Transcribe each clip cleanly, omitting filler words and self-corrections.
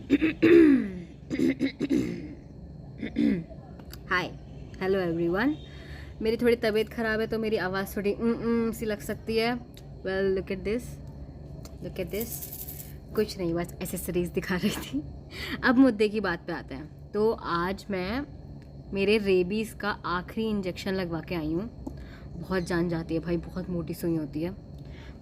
हाय, hello everyone. मेरी थोड़ी तबीयत ख़राब है तो मेरी आवाज़ थोड़ी सी लग सकती है। Well look at this. कुछ नहीं, बस एसेसरीज दिखा रही थी। अब मुद्दे की बात पे आते हैं। तो आज मैं मेरे रेबीज़ का आखिरी इंजेक्शन लगवा के आई हूँ। बहुत जान जाती है भाई, बहुत मोटी सुई होती है।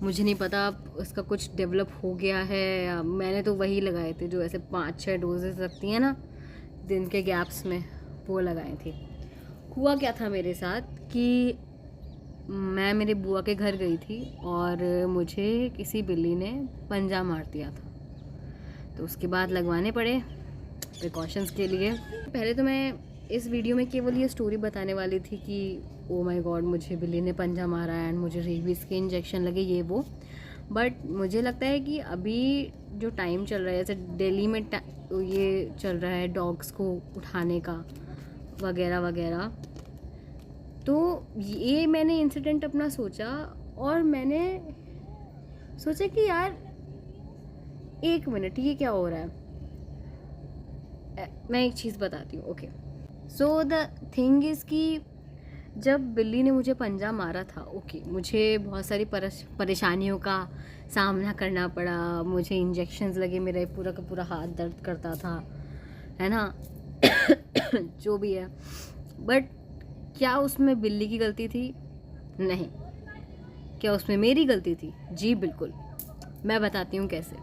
मुझे नहीं पता उसका कुछ डेवलप हो गया है। मैंने तो वही लगाए थे जो ऐसे 5-6 डोजेस लगती हैं ना दिन के गैप्स में, वो लगाए थे। हुआ क्या था मेरे साथ कि मैं मेरे बुआ के घर गई थी और मुझे किसी बिल्ली ने पंजा मार दिया था। तो उसके बाद लगवाने पड़े प्रिकॉशंस के लिए। पहले तो मैं इस वीडियो में केवल ये स्टोरी बताने वाली थी कि ओ माय गॉड मुझे बिल्ली ने पंजा मारा एंड मुझे रेबीज़ के इंजेक्शन लगे, ये वो। बट मुझे लगता है कि अभी जो टाइम चल रहा है, जैसे दिल्ली में ये चल रहा है डॉग्स को उठाने का वगैरह वगैरह, तो ये मैंने इंसिडेंट अपना सोचा और मैंने सोचा कि यार एक मिनट, ये क्या हो रहा है। मैं एक चीज़ बताती हूँ। Okay, so the thing is कि जब बिल्ली ने मुझे पंजा मारा था, ओके, मुझे बहुत सारी परेशानियों का सामना करना पड़ा। मुझे इंजेक्शन्स लगे, मेरा पूरा का पूरा हाथ दर्द करता था, है ना। जो भी है, बट क्या उसमें बिल्ली की गलती थी? नहीं। क्या उसमें मेरी गलती थी? जी बिल्कुल। मैं बताती हूँ कैसे।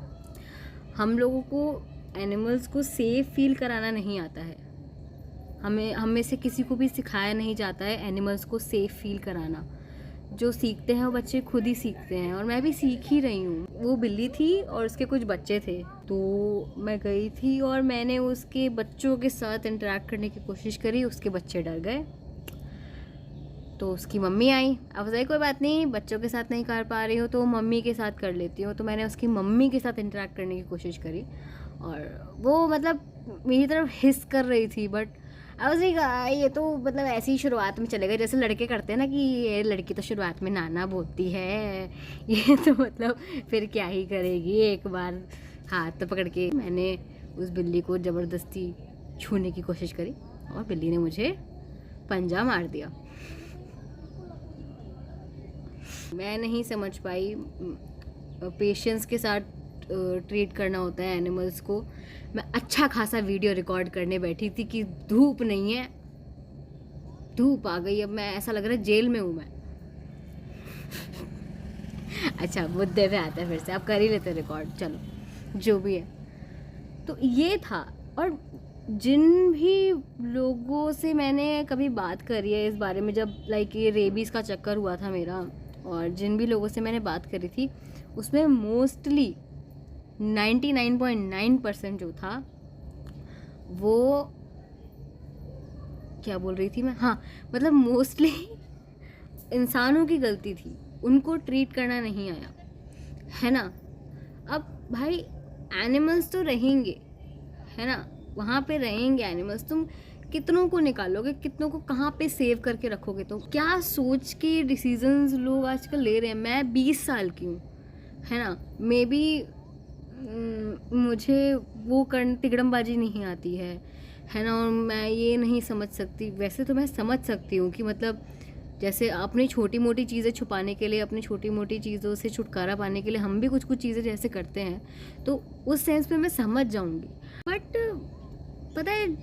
हम लोगों को एनिमल्स को सेफ फील कराना नहीं आता है। हम में से किसी को भी सिखाया नहीं जाता है एनिमल्स को सेफ फील कराना। जो सीखते हैं वो बच्चे खुद ही सीखते हैं, और मैं भी सीख ही रही हूँ। वो बिल्ली थी और उसके कुछ बच्चे थे, तो मैं गई थी और मैंने उसके बच्चों के साथ इंटरेक्ट करने की कोशिश करी। उसके बच्चे डर गए, तो उसकी मम्मी आई। अब बताइए कोई बात नहीं, बच्चों के साथ नहीं कर पा रही हूँ तो मम्मी के साथ कर लेती हूँ। तो मैंने उसकी मम्मी के साथ इंटरेक्ट करने की कोशिश करी और वो मतलब मेरी तरफ हिस कर रही थी। बट आई वाज लाइक ये तो मतलब ऐसी ही शुरुआत में चलेगा, जैसे लड़के करते हैं ना कि ये लड़की तो शुरुआत में नाना बोलती है, ये तो मतलब फिर क्या ही करेगी। एक बार हाथ तो पकड़ के मैंने उस बिल्ली को ज़बरदस्ती छूने की कोशिश करी और बिल्ली ने मुझे पंजा मार दिया। मैं नहीं समझ पाई। पेशेंस के साथ ट्रीट करना होता है एनिमल्स को। मैं अच्छा खासा वीडियो रिकॉर्ड करने बैठी थी कि धूप नहीं है, धूप आ गई, अब मैं ऐसा लग रहा है जेल में हूँ मैं। अच्छा, मुद्दे पे आता है फिर से, आप कर ही लेते रिकॉर्ड, चलो जो भी है। तो ये था। और जिन भी लोगों से मैंने कभी बात करी है इस बारे में, जब लाइक ये रेबीज़ का चक्कर हुआ था मेरा, और जिन भी लोगों से मैंने बात करी थी उसमें मोस्टली 99.9% जो था वो, क्या बोल रही थी मैं, हाँ, मतलब मोस्टली इंसानों की गलती थी, उनको ट्रीट करना नहीं आया, है ना। अब भाई एनिमल्स तो रहेंगे, है ना, वहाँ पे रहेंगे एनिमल्स। तुम कितनों को निकालोगे, कितनों को कहाँ पे सेव करके रखोगे? तो क्या सोच के डिसीजंस लोग आजकल ले रहे हैं। मैं 20 साल की हूँ, है ना, मे बी मुझे वो तिगड़मबाजी नहीं आती है ना, और मैं ये नहीं समझ सकती। वैसे तो मैं समझ सकती हूँ कि मतलब जैसे अपनी छोटी मोटी चीज़ें छुपाने के लिए, अपनी छोटी मोटी चीज़ों से छुटकारा पाने के लिए हम भी कुछ कुछ चीज़ें जैसे करते हैं, तो उस सेंस में मैं समझ जाऊँगी। बट पता है,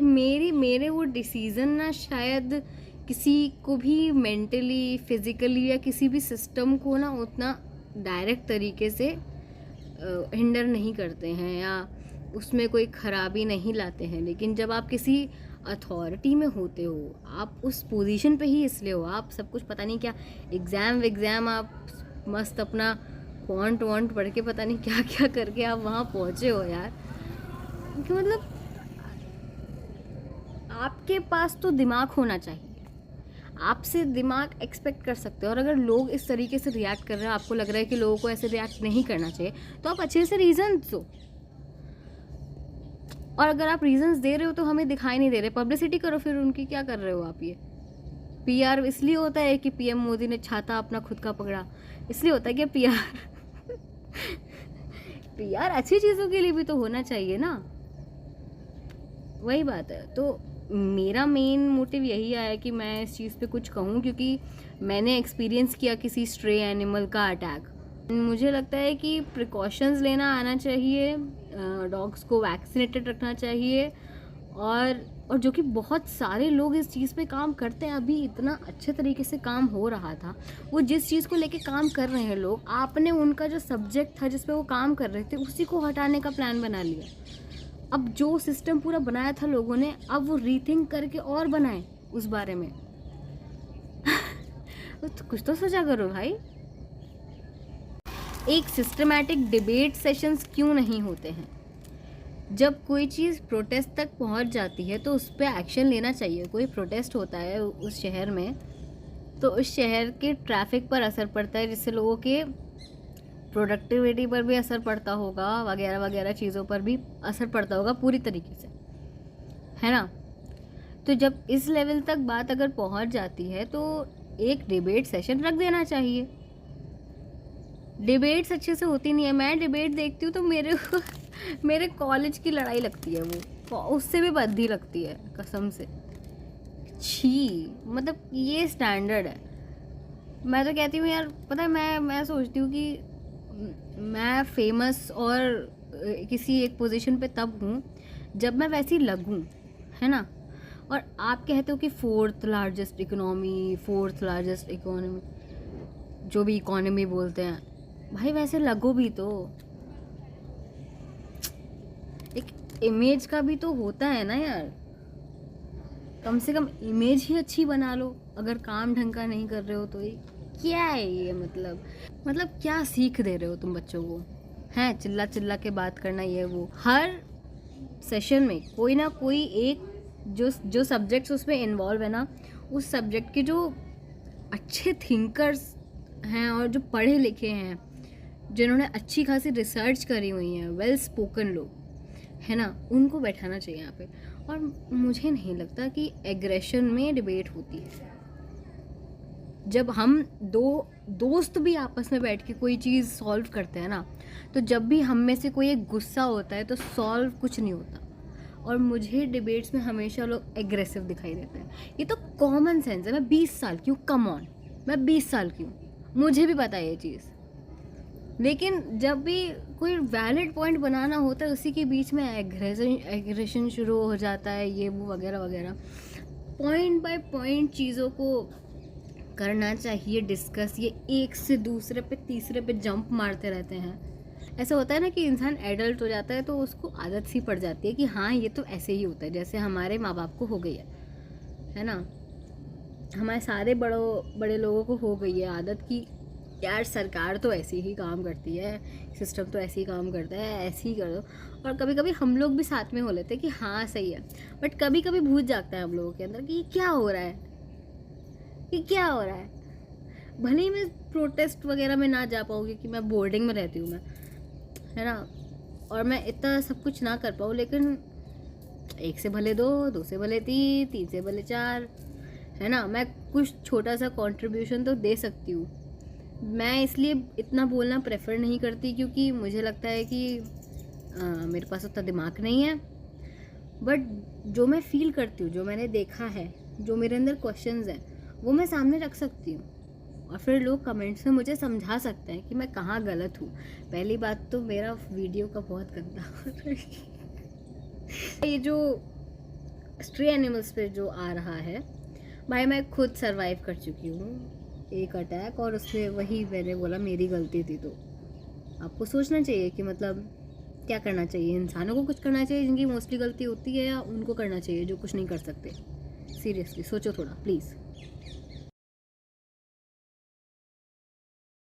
मेरे वो डिसीज़न ना शायद किसी को भी मेंटली, फिज़िकली या किसी भी सिस्टम को ना उतना डायरेक्ट तरीके से हिंडर नहीं करते हैं या उसमें कोई ख़राबी नहीं लाते हैं। लेकिन जब आप किसी अथॉरिटी में होते हो, आप उस पोजीशन पे ही इसलिए हो, आप सब कुछ पता नहीं क्या एग्ज़ाम आप मस्त अपना फॉन्ट वॉन्ट पढ़ के पता नहीं क्या क्या करके आप वहाँ पहुँचे हो यार। कि मतलब आपके पास तो दिमाग होना चाहिए, आपसे दिमाग एक्सपेक्ट कर सकते हो। और अगर लोग इस तरीके से रिएक्ट कर रहे हैं, आपको लग रहा है कि लोगों को ऐसे रिएक्ट नहीं करना चाहिए, तो आप अच्छे से रीज़न दो। और अगर आप रीजंस दे रहे हो तो हमें दिखाई नहीं दे रहे, पब्लिसिटी करो फिर उनकी। क्या कर रहे हो आप? ये पीआर इसलिए होता है कि पीएम मोदी ने छाता अपना खुद का पकड़ा, इसलिए होता है कि पीआर यार अच्छी चीज़ों के लिए भी तो होना चाहिए ना, वही बात है। तो मेरा मेन मोटिव यही आया कि मैं इस चीज़ पे कुछ कहूँ, क्योंकि मैंने एक्सपीरियंस किया किसी स्ट्रे एनिमल का अटैक। मुझे लगता है कि प्रिकॉशंस लेना आना चाहिए, डॉग्स को वैक्सीनेटेड रखना चाहिए, और जो कि बहुत सारे लोग इस चीज़ पे काम करते हैं। अभी इतना अच्छे तरीके से काम हो रहा था, वो जिस चीज़ को लेके काम कर रहे हैं लोग, आपने उनका जो सब्जेक्ट था जिस पे वो काम कर रहे थे उसी को हटाने का प्लान बना लिया। अब जो सिस्टम पूरा बनाया था लोगों ने, अब वो रीथिंक करके और बनाए उस बारे में। तो कुछ तो सोचा करो भाई। एक सिस्टमैटिक डिबेट सेशंस क्यों नहीं होते हैं? जब कोई चीज़ प्रोटेस्ट तक पहुंच जाती है तो उस पर एक्शन लेना चाहिए। कोई प्रोटेस्ट होता है उस शहर में, तो उस शहर के ट्रैफिक पर असर पड़ता है, जिससे लोगों के प्रोडक्टिविटी पर भी असर पड़ता होगा, वगैरह वगैरह चीज़ों पर भी असर पड़ता होगा पूरी तरीके से, है ना। तो जब इस लेवल तक बात अगर पहुंच जाती है तो एक डिबेट सेशन रख देना चाहिए। डिबेट्स अच्छे से होती नहीं है। मैं डिबेट देखती हूँ तो मेरे कॉलेज की लड़ाई लगती है, वो उससे भी बद्दी लगती है कसम से। छी, मतलब ये स्टैंडर्ड है। मैं तो कहती हूँ यार, पता है, मैं सोचती हूँ कि मैं फेमस और किसी एक पोजीशन पे तब हूँ जब मैं वैसी लगूँ, है ना। और आप कहते हो कि फोर्थ लार्जेस्ट इकोनॉमी, जो भी इकोनॉमी बोलते हैं, भाई वैसे लगो भी तो। एक इमेज का भी तो होता है ना यार, कम से कम इमेज ही अच्छी बना लो। अगर काम ढंग का नहीं कर रहे हो तो ये क्या है? ये मतलब क्या सीख दे रहे हो तुम बच्चों को? हैं चिल्ला चिल्ला के बात करना, ये वो। हर सेशन में कोई ना कोई एक जो सब्जेक्ट्स उसमें इन्वॉल्व है ना, उस सब्जेक्ट के जो अच्छे थिंकर्स हैं और जो पढ़े लिखे हैं, जिन्होंने अच्छी खासी रिसर्च करी हुई है, वेल स्पोकन लोग, है ना, उनको बैठाना चाहिए यहाँ पे। और मुझे नहीं लगता कि एग्रेशन में डिबेट होती है। जब हम दो दोस्त भी आपस में बैठ के कोई चीज़ सॉल्व करते हैं ना, तो जब भी हम में से कोई एक गुस्सा होता है तो सॉल्व कुछ नहीं होता। और मुझे डिबेट्स में हमेशा लोग एग्रेसिव दिखाई देते हैं। ये तो कॉमन सेंस है। मैं 20 साल की हूँ, कम ऑन, मैं 20 साल की हूँ, मुझे भी पता है ये चीज़। लेकिन जब भी कोई वैलिड पॉइंट बनाना होता है, उसी के बीच में एग्रेशन शुरू हो जाता है, ये वो वगैरह वगैरह। पॉइंट बाय पॉइंट चीज़ों को करना चाहिए डिस्कस। ये एक से दूसरे पे तीसरे पे जंप मारते रहते हैं। ऐसा होता है ना कि इंसान एडल्ट हो जाता है तो उसको आदत सी पड़ जाती है कि हाँ ये तो ऐसे ही होता है, जैसे हमारे माँ बाप को हो गई है ना। हमारे सारे बड़े लोगों को हो गई है आदत कि यार सरकार तो ऐसे ही काम करती है, सिस्टम तो ऐसे ही काम करता है, ऐसे ही कर दो। और कभी कभी हम लोग भी साथ में हो लेते हैं कि हाँ सही है, बट कभी कभी भूल जागता है हम लोगों के अंदर कि ये क्या हो रहा है, ये क्या हो रहा है। भले ही मैं प्रोटेस्ट वगैरह में ना जा पाऊँ क्योंकि मैं बोर्डिंग में रहती हूँ मैं, है ना, और मैं इतना सब कुछ ना कर पाऊँ, लेकिन एक से भले दो से भले तीन से भले चार, है ना, मैं कुछ छोटा सा कंट्रीब्यूशन तो दे सकती हूँ। मैं इसलिए इतना बोलना प्रेफर नहीं करती क्योंकि मुझे लगता है कि मेरे पास उतना दिमाग नहीं है। बट जो मैं फील करती हूँ, जो मैंने देखा है, जो मेरे अंदर क्वेश्चंस हैं, वो मैं सामने रख सकती हूँ और फिर लोग कमेंट्स में मुझे समझा सकते हैं कि मैं कहाँ गलत हूँ। पहली बात तो मेरा वीडियो का बहुत गंदा हो रहा है। ये जो स्ट्रे एनिमल्स पे जो आ रहा है, भाई मैं खुद सरवाइव कर चुकी हूँ एक अटैक, और उसमें वही मैंने बोला मेरी गलती थी। तो आपको सोचना चाहिए कि मतलब क्या करना चाहिए। इंसानों को कुछ करना चाहिए जिनकी मोस्टली गलती होती है, या उनको करना चाहिए जो कुछ नहीं कर सकते। सीरियसली सोचो थोड़ा प्लीज़।